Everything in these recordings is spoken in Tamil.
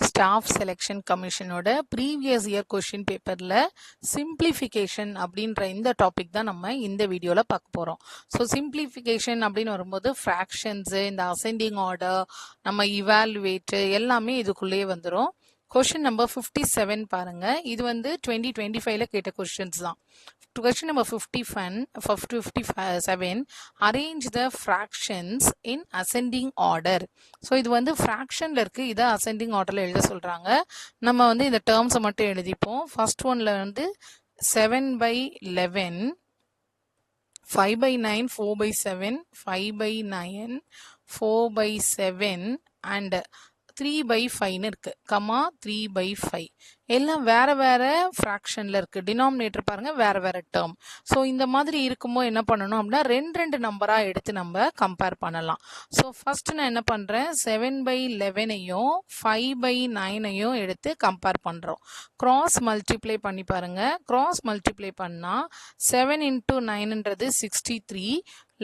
ஸ்டாஃப் செலெக்ஷன் கமிஷனோட ப்ரீவியஸ் இயர் கொஷின் பேப்பரில் சிம்பிளிஃபிகேஷன் அப்படின்ற இந்த டாபிக் தான் நம்ம இந்த வீடியோவில் பார்க்க போகிறோம். ஸோ சிம்பிளிஃபிகேஷன் அப்படின்னு வரும்போது ஃப்ராக்ஷன்ஸு, இந்த அசெண்டிங் ஆர்டர், நம்ம இவாலுவேட்டு எல்லாமே இதுக்குள்ளேயே வந்துடும். கொஷின் நம்பர் 57 பாருங்க. இது வந்து 2025ல கேட்ட கொஷின்ஸ் தான். Question number 57, arrange the fractions in ascending order. So இது வந்து ஃப்ராக்ஷனில் இருக்குது, இதை அசெண்டிங் ஆர்டரில் எழுத சொல்கிறாங்க. நம்ம வந்து இந்த டேர்ம்ஸை மட்டும் எழுதிப்போம். ஃபர்ஸ்ட் ஒன்ல வந்து 7/11, 5/9, 4/7, 5/9, 4/7 அண்ட் 3/5 இருக்கு, கமா 3/5 எல்லாம் வேற வேற ஃப்ராக்ஷன்ல இருக்கு. டினாமினேட்டர் பாருங்க வேற வேற டேர்ம். ஸோ இந்த மாதிரி இருக்கும்போது என்ன பண்ணணும் அப்படின்னா ரெண்டு நம்பரா எடுத்து நம்ம கம்பேர் பண்ணலாம். ஸோ ஃபர்ஸ்ட் நான் என்ன பண்றேன், 7/11ஐயும் 5/9ஐயும் எடுத்து கம்பேர் பண்றோம். கிராஸ் மல்டிப்ளை பண்ணி பாருங்க. கிராஸ் மல்டிப்ளை பண்ணா 7 × 9ன்றது 63,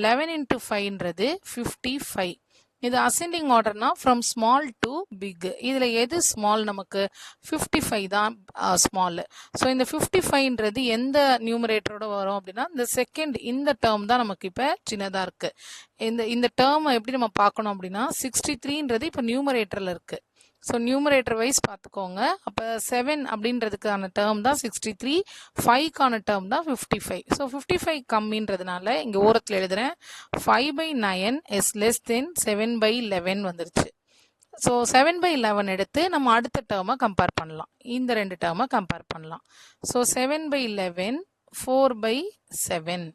11 × 5ன்றது 55. இது அசெண்டிங் ஆர்டர்னா ஃப்ரம் ஸ்மால் டு பிக். இதில் எது ஸ்மால், நமக்கு 55 தான் ஸ்மால். ஸோ இந்த 55ன்றது எந்த நியூமரேட்டரோட வரும் அப்படின்னா இந்த செகண்ட், இந்த டேர்ம் தான் நமக்கு இப்போ சின்னதாக இருக்கு. இந்த டேர்மை எப்படி நம்ம பார்க்கணும் அப்படின்னா 63ன்றது இப்போ நியூமரேட்டரில் இருக்கு. ஸோ நியூமரேட்டர் வைஸ் பார்த்துக்கோங்க. அப்போ 7 அப்படின்றதுக்கான டேர்ம் தான் 63, 5க்கான டேர்ம் தான் 55. ஸோ 55 கம்மின்றதுனால இங்கே ஓரத்தில் எழுதுறேன் 5/9 இஸ் லெஸ் தென் 7/11 வந்துருச்சு. ஸோ 7/11 எடுத்து நம்ம அடுத்த டேர்மை கம்பேர் பண்ணலாம். இந்த ரெண்டு டேர்மை கம்பேர் பண்ணலாம். ஸோ 7/11, 4/7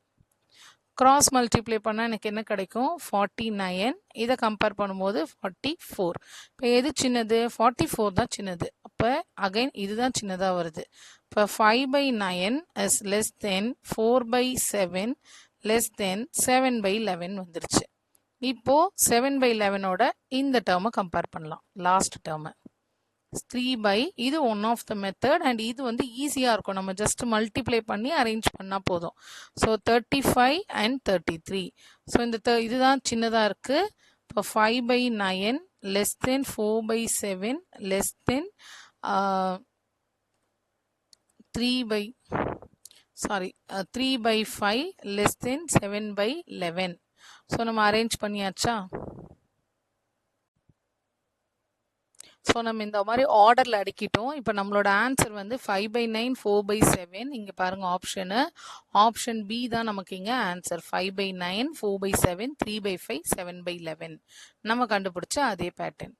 கிராஸ் மல்டிப்ளை பண்ணால் எனக்கு என்ன கிடைக்கும், 49. இதை கம்பேர் பண்ணும்போது 44. இப்போ எது சின்னது, 44 தான் சின்னது. அப்போ அகைன் இதுதான் சின்னதாக வருது. இப்போ 5/9 is less than 4/7 less than 7/11 வந்துருச்சு. இப்போ 7/11ஓட இந்த டேர்மை கம்பேர் பண்ணலாம், லாஸ்ட் டேர்மை 3/, இது one of the method and இது வந்து ஈஸியாக இருக்கும். நம்ம ஜஸ்ட் மல்டிப்ளை பண்ணி அரேஞ்ச் பண்ணால் போதும். So 35 and 33. ஸோ இந்த இதுதான் சின்னதாக இருக்குது. இப்போ 5/9 less than 4/7 less than 3/5 less than 7/11. So நம்ம அரேஞ்ச் பண்ணியாச்சா? ஸோ நம்ம இந்த மாதிரி ஆர்டரில் அடுக்கிட்டோம். இப்போ நம்மளோட ஆன்சர் வந்து 5/9, 4/7. இங்கே பாருங்கள் ஆப்ஷனு, ஆப்ஷன் பி தான் நமக்கு இங்கே ஆன்சர். 5/9, 4/7, 3/5, 7/11 நம்ம கண்டுபிடிச்ச அதே பேட்டர்ன்.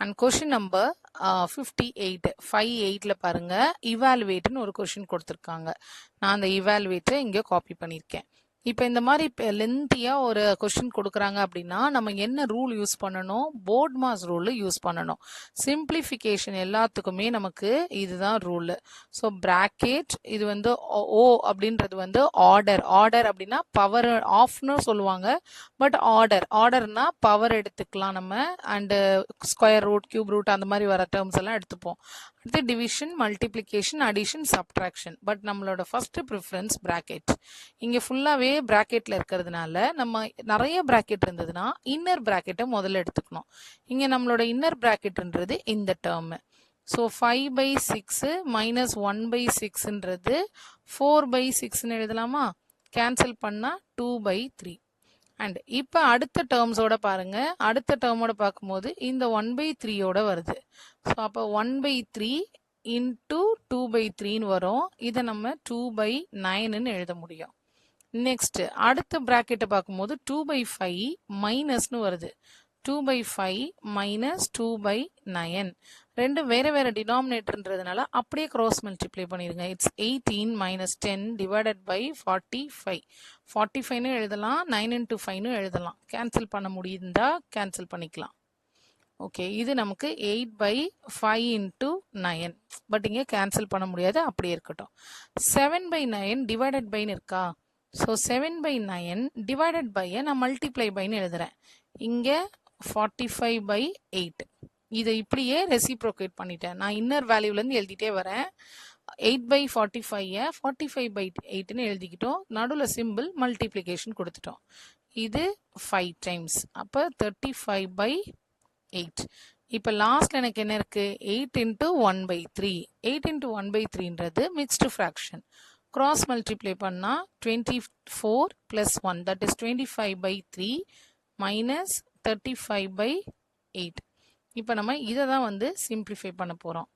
அண்ட் கொஷின் நம்பர் 58, 5/8ல பாருங்க, இவாலுவேட்னு ஒரு கொஷின் கொடுத்துருக்காங்க. நான் அந்த இவாலுவேட்டை இங்கே காப்பி பண்ணியிருக்கேன். இப்போ இந்த மாதிரி லென்த்தியாக ஒரு கொஸ்டின் கொடுக்குறாங்க அப்படின்னா நம்ம என்ன ரூல் யூஸ் பண்ணணும், போர்ட் மாஸ் ரூல் யூஸ் பண்ணணும். சிம்பிளிஃபிகேஷன் எல்லாத்துக்குமே நமக்கு இதுதான் ரூல். ஸோ பிராக்கெட், இது வந்து ஓ அப்படின்றது வந்து ஆர்டர். ஆர்டர் அப்படின்னா பவர் ஆஃப்னு சொல்லுவாங்க, பட் ஆர்டர்னா பவர் எடுத்துக்கலாம் நம்ம. And square root, cube root அந்த மாதிரி வர டேர்ம்ஸ் எல்லாம் எடுத்துப்போம். அடுத்து division, multiplication, addition, subtraction. But நம்மளோட ஃபர்ஸ்ட் ப்ரிஃபரன்ஸ் பிராக்கெட். இங்கே ஃபுல்லாகவே பிராக்கெட்ல இருக்கிறதுனால நம்ம நிறைய பிராக்கெட் இருந்ததுன்னா இன்னர் பிராக்கெட்டை முதல்ல எடுத்துக்கணும். இங்க நம்மளோட இன்னர் பிராக்கெட்ன்றது இந்த டேர்ம். ஸோ 5/6 மைனஸ் 1/6ன்றது 4/6ன்னு எழுதலாமா? கேன்சல் பண்ணா 2/3. அண்ட் இப்போ அடுத்த டேர்ம்ஸோட பாருங்க, அடுத்த டேர்மோட பார்க்கும்போது இந்த 1/3யோட வருது. ஸோ அப்போ 1/3 இன்டூ 2/3ன்னு வரும். இதை நம்ம 2/9ன்னு எழுத முடியும். நெக்ஸ்ட் அடுத்த பிராக்கெட்டை பார்க்கும்போது 2/5 மைனஸ்னு வருது. 2/5 மைனஸ் 2/9 ரெண்டு வேற வேற டினாமினேட்டர்ன்றதுனால அப்படியே கிராஸ் மல்டிப்ளை பண்ணிடுங்க. It's 18 minus 10 divided by 45. 45ன்னு எழுதலாம், 9 × 5ன்னு எழுதலாம். கேன்சல் பண்ண முடியுதா கேன்சல் பண்ணிக்கலாம். ஓகே, இது நமக்கு 8/5 × 9. பட் இங்கே கேன்சல் பண்ண முடியாது, அப்படியே இருக்கட்டும். 7/9 டிவைடட் பைன்னு இருக்கா? ஸோ 7/9 டிவைடட் பையை நான் மல்டிப்ளை பைன்னு எழுதுறேன். இங்கே 45/8. இதை இப்படியே ரெசிப்ரோகேட் பண்ணிட்டேன். நான் இன்னர் வேல்யூலேருந்து எழுதிட்டே வரேன். 8/45 45/8ன்னு எழுதிக்கிட்டோம். நடுவில் சிம்பிள் மல்டிப்ளிகேஷன் கொடுத்துட்டோம். இது 5 டைம்ஸ். அப்போ 35/8. இப்போ லாஸ்ட்ல எனக்கு என்ன இருக்கு 8 into 1/3. 8 into 1/3ன்றது மிக்ஸ்டு ஃப்ராக்ஷன். கிராஸ் மல்டிப்ளை பண்ணா 24 plus 1 that is 25/3 minus 35/8. இப்போ நம்ம இதை தான் வந்து சிம்பிளிஃபை பண்ண போறோம்.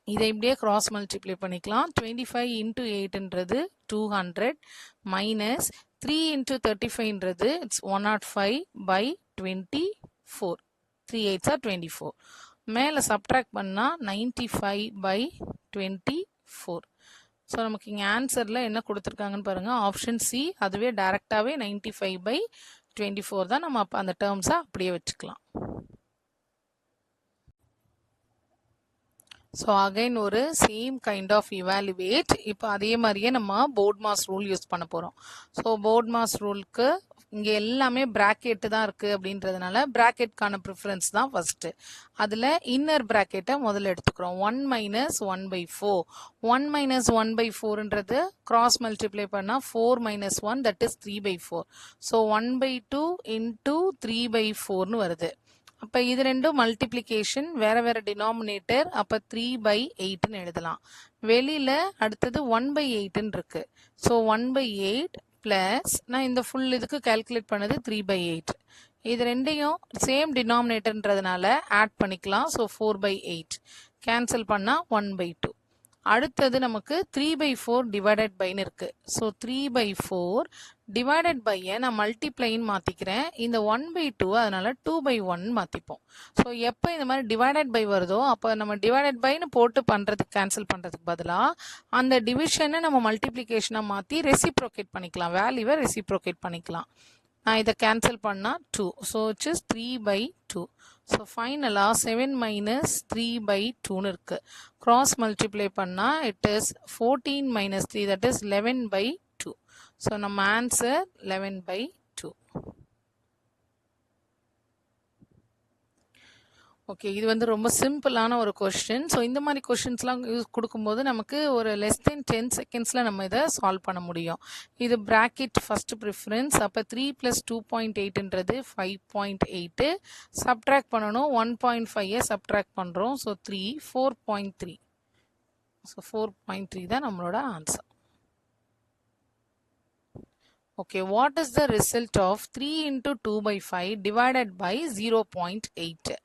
இதை இப்படியே கிராஸ் மல்டிப்ளை பண்ணிக்கலாம். 25 into 8ன்றது 200 minus 3 into 35ன்றது it's 105/24. 3 8s are 24. மேலே சப்ட்ராக்ட் பண்ணா 95/24. ஸோ நமக்கு இங்கே ஆன்சரில் என்ன கொடுத்துருக்காங்கன்னு பாருங்கள், ஆப்ஷன் சி. அதுவே டைரெக்டாகவே 95/24 தான். நம்ம அப்போ அந்த டேர்ம்ஸை அப்படியே வச்சுக்கலாம். ஸோ அகைன் ஒரு சேம் கைண்ட் ஆஃப் இவாலுவேட். இப்போ அதே மாதிரியே நம்ம போர்ட் மாஸ் ரூல் யூஸ் பண்ண போகிறோம். ஸோ போர்ட் மாஸ் ரூலுக்கு இங்கே எல்லாமே பிராக்கெட்டு தான் இருக்குது அப்படின்றதுனால பிராக்கெட்கான ப்ரிஃபரன்ஸ் தான் ஃபஸ்ட்டு. அதில் இன்னர் பிராக்கெட்டை முதல்ல எடுத்துக்கிறோம். 1 minus 1/4. 1 minus 1/4ன்றது கிராஸ் மல்டிப்ளை பண்ணால் 4 minus 1 that is 3/4. So 1/2 into 3/4ன்னு வருது. அப்போ இது ரெண்டும் மல்டிப்ளிகேஷன், வேற வேற டினாமினேட்டர். அப்போ 3/8ன்னு எழுதலாம். வெளியில் அடுத்தது 1/8ன்னு இருக்கு. ஸோ 1/8 ப்ளஸ் நான் இந்த ஃபுல் இதுக்கு கால்குலேட் பண்ணது 3/8. இது ரெண்டையும் சேம் டினாமினேட்டர்ன்றதுனால ஆட் பண்ணிக்கலாம். ஸோ 4/8 கேன்சல் பண்ணால் 1/2. அடுத்தது நமக்கு 3/4 டிவைடட் பைன்னு இருக்கு. ஸோ 3/4 டிவைடட் பையை நான் மல்டிப்ளைன்னு மாற்றிக்கிறேன். இந்த 1/2 அதனால 2/1 மாற்றிப்போம். ஸோ எப்போ இந்த மாதிரி டிவைடட் பை வருதோ அப்போ நம்ம டிவைடட் பைன்னு போட்டு பண்ணுறதுக்கு கேன்சல் பண்ணுறதுக்கு பதிலாக அந்த டிவிஷனை நம்ம மல்டிப்ளிகேஷனாக மாற்றி ரெசிப்ரோகேட் பண்ணிக்கலாம், வேல்யூவை ரெசிப்ரோகேட் பண்ணிக்கலாம். நான் இதை கேன்சல் பண்ணால் 2. So it's is 3/2. ஸோ ஃபைனலாக 7 minus 3/2ன்னு இருக்கு. கிராஸ் மல்டிப்ளை பண்ணால் it is 14 minus 3 that is 11/2. So நம்ம ஆன்சர் 11/2. ஓகே, இது வந்து ரொம்ப சிம்பிளான ஒரு கொஸ்டின். ஸோ இந்த மாதிரி கொஸ்டின்ஸ்லாம் கொடுக்கும்போது நமக்கு ஒரு less than 10 secondsல நம்ம இதை சால்வ் பண்ண முடியும். இது பிராக்கெட் ஃபர்ஸ்ட் ப்ரிஃபரன்ஸ். அப்போ 3 + 2.8ன்றது 5.8. சப்ட்ராக்ட் பண்ணணும். 1.5 சப்ட்ராக்ட் பண்ணுறோம். ஸோ 3 4.3. ஸோ 4.3 தான் நம்மளோட answer. Okay, what is the result of 3 into 2/5 divided by 0.8?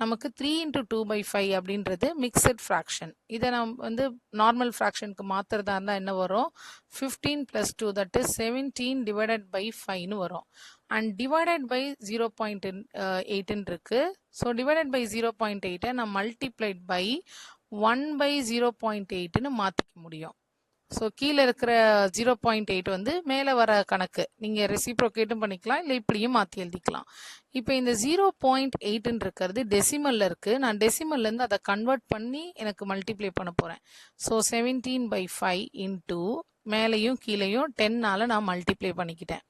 நமக்கு 3 into 2/5 அப்படின்றது மிக்சட் ஃப்ராக்ஷன். இதை நம்ம வந்து நார்மல் ஃப்ராக்ஷனுக்கு மாற்றுறதா இருந்தால் என்ன வரும்? 15 + 2 that is 17 டிவைடட் பை 5ன்னு வரும். அண்ட் டிவைடட் பை 0.8ன்னு இருக்கு. ஸோ டிவைடட் பை 0.8ஐ நான் மல்டிப்ளைட் பை 1/0.8ன்னு மாற்றிக்க முடியும். ஸோ கீழே இருக்கிற 0.8 வந்து மேலே வர கணக்கு நீங்கள் ரெசிப்ரோகேட்டும் பண்ணிக்கலாம், இல்லை இப்படியும் மாற்றி எழுதிக்கலாம். இப்போ இந்த 0.8ன்னு இருக்கிறது டெசிமலில் இருக்குது. நான் டெசிமல்லேருந்து அதை கன்வெர்ட் பண்ணி எனக்கு மல்டிப்ளை பண்ண போகிறேன். ஸோ 17/5 இன்டூ மேலேயும் கீழேயும் 10ஆல் நான் மல்டிப்ளை பண்ணிக்கிட்டேன்.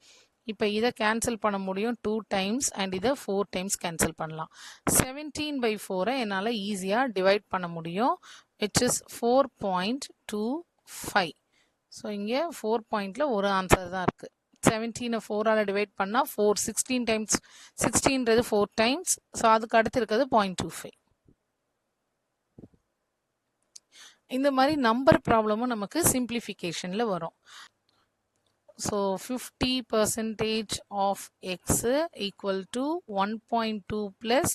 இப்போ இதை கேன்சல் பண்ண முடியும் 2 times அண்ட் இதை 4 times கேன்சல் பண்ணலாம். 17/4 என்னால் ஈஸியாக டிவைட் பண்ண முடியும், which is 4.25. ஸோ இங்கே 4 பாயிண்டில் ஒரு ஆன்சர் தான் இருக்குது. 17 4ஆல் டிவைட் பண்ணால் 4 16 times 16ன்றது 4 times. ஸோ அதுக்கு அடுத்து இருக்கிறது 0.25. இந்த மாதிரி நம்பர் ப்ராப்ளமும் நமக்கு சிம்பிளிஃபிகேஷனில் வரும். So 50% of x equal to 1.2 plus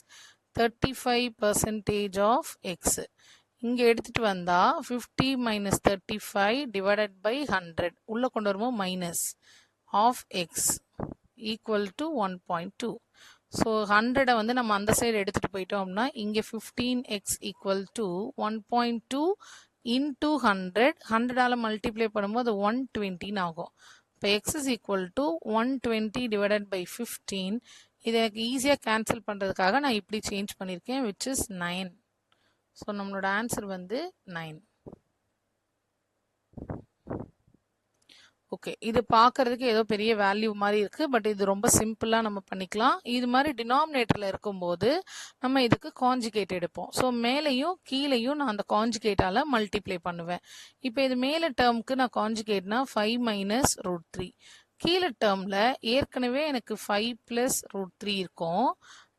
35% of x. இங்கே எடுத்துகிட்டு வந்தால் 50 minus 35 divided by 100 உள்ளே கொண்டு வரும்போது minus of x equal to 1.2. So 100 வந்து நம்ம அந்த சைடு எடுத்துகிட்டு போயிட்டோம் அப்படின்னா இங்கே 15x ஈக்குவல் டு 1.2 into 100. 100ஆல் மல்டிப்ளை பண்ணும்போது 120 ஆகும். இப்போ X is equal to 120 divided by 15. இதை எனக்கு ஈஸியாக கேன்சல் பண்ணுறதுக்காக நான் இப்படி சேஞ்ச் பண்ணியிருக்கேன், which is 9. ஸோ நம்மளோட ஆன்சர் வந்து 9. ஓகே, இது பார்க்கறதுக்கு ஏதோ பெரிய வேல்யூ மாதிரி இருக்குது, பட் இது ரொம்ப சிம்பிளாக நம்ம பண்ணிக்கலாம். இது மாதிரி டினாமினேட்டரில் இருக்கும்போது நம்ம இதுக்கு காஞ்சுகேட் எடுப்போம். ஸோ மேலேயும் கீழேயும் நான் அந்த காஞ்சுகேட்டால் மல்டிப்ளை பண்ணுவேன். இப்போ இது மேலே டேர்முக்கு நான் காஞ்சுகேட்னா 5 minus √3. கீழே டேர்மில் ஏற்கனவே எனக்கு 5 plus √3 இருக்கும்.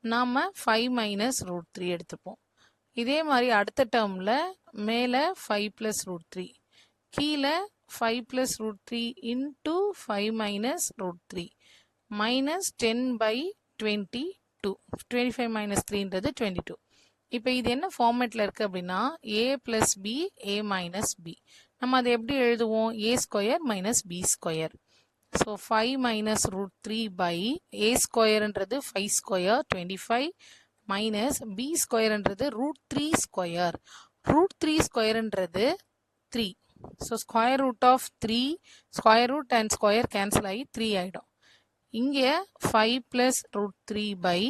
நாம் 5 மைனஸ் ரூட் 3 எடுத்துப்போம். இதே மாதிரி அடுத்த டேர்மில் மேலே 5 ப்ளஸ் ரூட் 3, கீழே 5 plus root 3 into 5 minus root 3 minus 10/22. 25 minus 3ன்றது 22. இப்போ இது என்ன ஃபார்மேட்டில் இருக்குது அப்படின்னா a plus B a minus B. நம்ம அதை எப்படி எழுதுவோம்? a square minus b square. So 5 minus root 3 by a ஸ்கொயர்ன்றது 5 ஸ்கொயர் 25 மைனஸ் b ஸ்கொயர்ன்றது ரூட் 3 ஸ்கொயர். ரூட் 3 ஸ்கொயர்ன்றது 3. So square root of 3, square root and square cancel ஆகி 3 ஆகிடும். இங்கே 5 ப்ளஸ் ரூட் 3 பை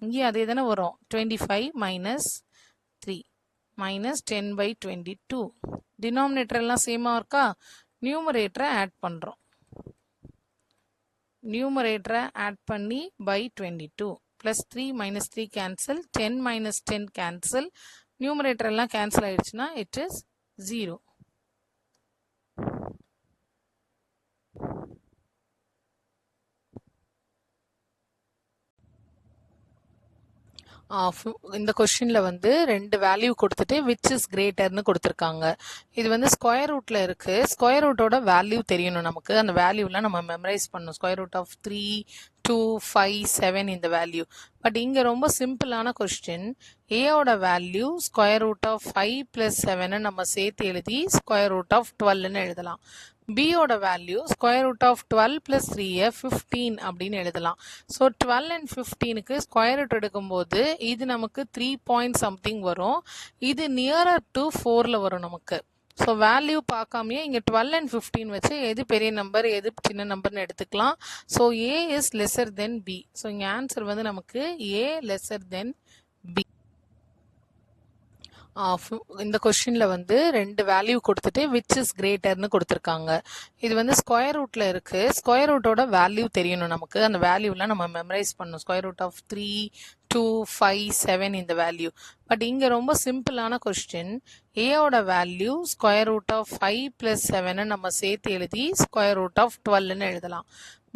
இங்கே அதே தானே வரும் 25 மைனஸ் 3 மைனஸ் 10/22. டினாமினேட்டர் எல்லாம் சேமாக இருக்கா? நியூமரேட்டரை ஆட் பண்ணுறோம். நியூமரேட்டரை ஆட் பண்ணி by 22 plus 3 minus 3 cancel, 10 minus 10 cancel, numerator எல்லாம் கேன்சல் ஆயிடுச்சுன்னா இட் இஸ் 0. இந்த கொஸ்டின்ல வந்து 2 வேல்யூ கொடுத்துட்டு விச் இஸ் கிரேட்டர்னு கொடுத்துருக்காங்க. இது வந்து ஸ்கொயர் ரூட்ல இருக்கு. ஸ்கொயர் ரூட்டோட வேல்யூ தெரியணும் நமக்கு. அந்த வேல்யூலாம் நம்ம மெமரைஸ் பண்ணணும். ஸ்கொயர் ரூட் ஆஃப் 3, 2, 5, 7 இந்த வேல்யூ. பட் இங்க ரொம்ப சிம்பிளான கொஸ்டின். ஏயோட வேல்யூ ஸ்கொயர் ரூட் ஆஃப் 5 + 7 நம்ம சேர்த்து எழுதி ஸ்கொயர் ரூட் ஆஃப் 12ன்னு எழுதலாம். பியோட வேல்யூ ஸ்கொயர் ரூட் ஆஃப் 12 + 3 15 அப்படின்னு எழுதலாம். ஸோ 12 and 15க்கு ஸ்கொயர் ரூட் எடுக்கும்போது இது நமக்கு 3 பாயிண்ட் சம்திங் வரும். இது நியரர் டு 4ல் வரும் நமக்கு. ஸோ வேல்யூ பார்க்காமையே இங்கே 12 and 15 வச்சு எது பெரிய நம்பர் எது சின்ன நம்பர்னு எடுத்துக்கலாம். So A is lesser than B. So இங்கே ஆன்சர் வந்து நமக்கு ஏ லெஸர் தென் பி. இந்த கொஸ்டின்ல வந்து 2 வேல்யூ கொடுத்துட்டு விச் இஸ் கிரேட்டர்னு கொடுத்துருக்காங்க. இது வந்து ஸ்கொயர் ரூட்ல இருக்கு. ஸ்கொயர் ரூட்டோட வேல்யூ தெரியணும் நமக்கு. அந்த வேல்யூலாம் நம்ம மெமரைஸ் பண்ணணும். ஸ்கொயர் ரூட் ஆஃப் 3, 2, 5, 7 இந்த வேல்யூ. பட் இங்க ரொம்ப சிம்பிளான கொஸ்டின். ஏயோட வேல்யூ ஸ்கொயர் ரூட் ஆஃப் 5 + 7 நம்ம சேர்த்து எழுதி ஸ்கொயர் ரூட் ஆஃப் 12ன்னு எழுதலாம்.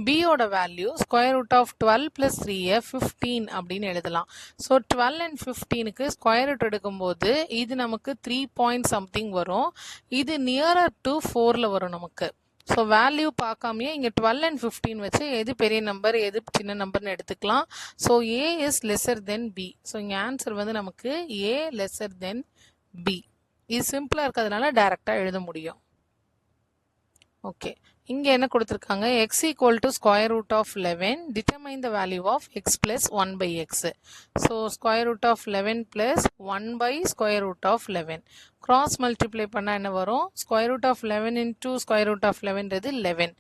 பியோட வேல்யூ ஸ்கொயர் ரூட் ஆஃப் 12 + 3 15 அப்படின்னு எழுதலாம். ஸோ 12 and 15க்கு ஸ்கொயர் ரூட் எடுக்கும்போது இது நமக்கு 3 பாயிண்ட் சம்திங் வரும். இது நியரர் டு 4ல் வரும் நமக்கு. ஸோ வேல்யூ பார்க்காமையே இங்கே 12 and 15 வச்சு எது பெரிய நம்பர் எது சின்ன நம்பர்னு எடுத்துக்கலாம். So A is lesser than B. So இங்கே ஆன்சர் வந்து நமக்கு ஏ லெஸர் தென் பி. இது சிம்பிளாக இருக்கிறதுனால டைரெக்டாக எழுத முடியும். ஓகே, இங்கே என்ன கொடுத்துருக்காங்க? x = square root of 11, determine the value of x + 1/x. So square root of 11 + 1/ஸ்கொயர் ரூட் ஆஃப் 11 கிராஸ் மல்டிப்ளை பண்ணால் என்ன வரும்? Square root of 11 into square root of 11ன்றது 11.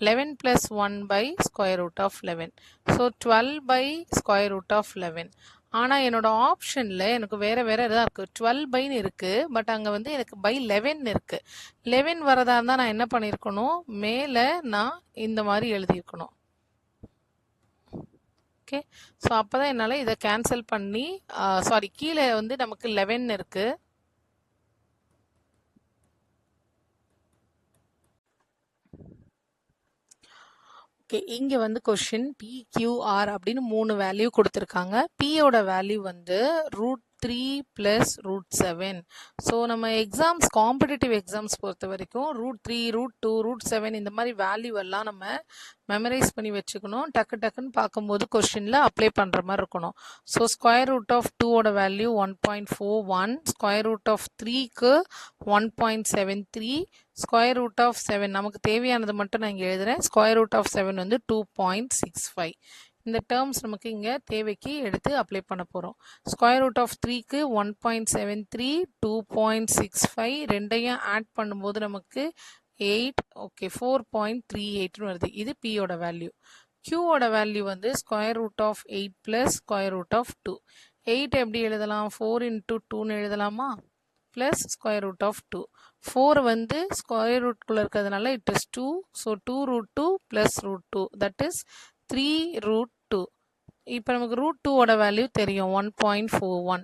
11 + 1/ஸ்கொயர் ரூட் ஆஃப் 11. ஸோ 12/ஸ்கொயர் ரூட் ஆஃப் 11. ஆனால் என்னோட ஆப்ஷனில் எனக்கு வேறு தான் இருக்குது. 12/ன்னு இருக்குது. பட் அங்கே வந்து எனக்கு பை 11 இருக்குது. 11 வரதா இருந்தால் நான் என்ன பண்ணியிருக்கணும்? மேலே நான் இந்த மாதிரி எழுதியிருக்கணும். ஓகே, ஸோ அப்போ தான் என்னால் இதை கேன்சல் பண்ணி கீழே வந்து நமக்கு 11 இருக்குது. ஓகே, இங்கே வந்து கொஷின் PQR அப்படின்னு 3 வேல்யூ கொடுத்துருக்காங்க. பியோட வேல்யூ வந்து √3 + √7. ஸோ நம்ம எக்ஸாம்ஸ் காம்படிட்டிவ் எக்ஸாம்ஸ் பொறுத்த வரைக்கும் √3, √2, √7 இந்த மாதிரி வேல்யூ எல்லாம் நம்ம மெமரைஸ் பண்ணி வச்சுக்கணும். டக்குன்னு பார்க்கும்போது கொஸ்டினில் அப்ளை பண்ணுற மாதிரி இருக்கணும். ஸோ ஸ்கொயர் ரூட் ஆஃப் 2ஓட வேல்யூ 1.41, ஸ்கொயர் ரூட் ஆஃப் 3க்கு 1.73, ஸ்கொயர் ரூட் ஆஃப் 7 நமக்கு தேவையானது மட்டும் நான் இங்கே எழுதுகிறேன். ஸ்கொயர் ரூட் ஆஃப் 7 வந்து 2.65. இந்த டேர்ம்ஸ் நமக்கு இங்கே தேவைக்கு எடுத்து அப்ளை பண்ண போகிறோம். ஸ்கொயர் ரூட் ஆஃப் 3க்கு 1.73, 2.65 ரெண்டையும் ஆட் பண்ணும்போது நமக்கு 8, ஓகே 4.38 வருது. இது பியோட வேல்யூ. கியூவோட வேல்யூ வந்து square root of 8 + square root of 2. 8 எப்படி எழுதலாம்? 4 × 2ன்னு எழுதலாமா? Plus square root of 2. 4 வந்து ஸ்கொயர் ரூட்குள்ளே இருக்கிறதுனால it is 2. So 2√2 + √2 that is 3√2. இப்போ நமக்கு √2ஓட வேல்யூ தெரியும் 1.41.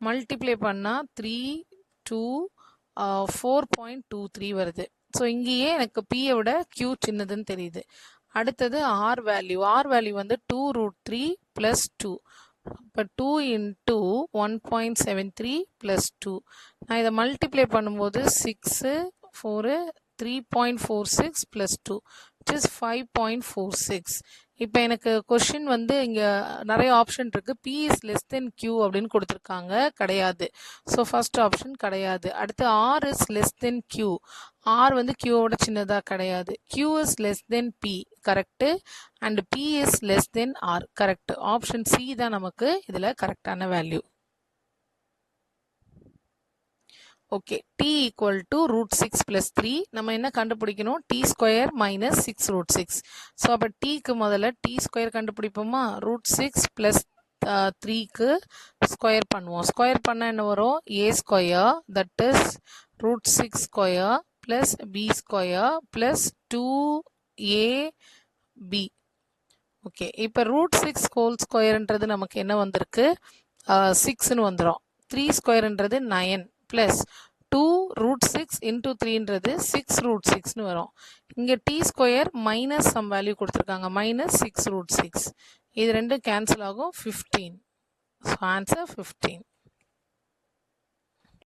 மல்டிப்ளை பண்ணால் 3, 2, 4.23 வருது. ஸோ இங்கேயே எனக்கு பியை விட கியூ சின்னதுன்னு தெரியுது. அடுத்தது ஆர் வேல்யூ. ஆர் வேல்யூ வந்து 2√3 + 2. இப்போ 2 into 1.73 plus 2. நான் இதை மல்டிப்ளை பண்ணும்போது 6, 4, 3.46 plus 2, which is 5.46. இப்போ எனக்கு கொஷின் வந்து இங்கே நிறைய ஆப்ஷன் இருக்குது. P is less than Q அப்படின்னு கொடுத்துருக்காங்க, கிடையாது. ஸோ ஃபர்ஸ்ட் ஆப்ஷன் கிடையாது. அடுத்து R is less than Q. R வந்து Qவோட சின்னதாக கிடையாது. Q is less than P, correct. And P is less than R, correct. Option C தான் நமக்கு இதில் கரெக்டான value. Okay, t equal to root 6 plus 3. நம்ம என்ன கண்டுபிடிக்கணும்? t square minus 6 root 6. So அப்போ tக்கு முதல்ல t square கண்டுபிடிப்போமா? root 6 plus 3க்கு ஸ்கொயர் பண்ணுவோம். ஸ்கொயர் பண்ண என்ன வரும்? a square, that is root 6 square plus b square plus 2ab. Okay, இப்போ ரூட் 6 ஹோல் ஸ்கொயர்ன்றது நமக்கு என்ன வந்திருக்கு? 6ன்னு வந்துடும். 3 ஸ்கொயர்ன்றது 9 ப்ளஸ் 2 root 6 into 3ன்றது 6 root 6ன்னு வரும். இங்கே t square minus some value கொடுத்துருக்காங்க, மைனஸ் 6 root 6. இது ரெண்டும் கேன்சல் ஆகும், 15. So answer 15.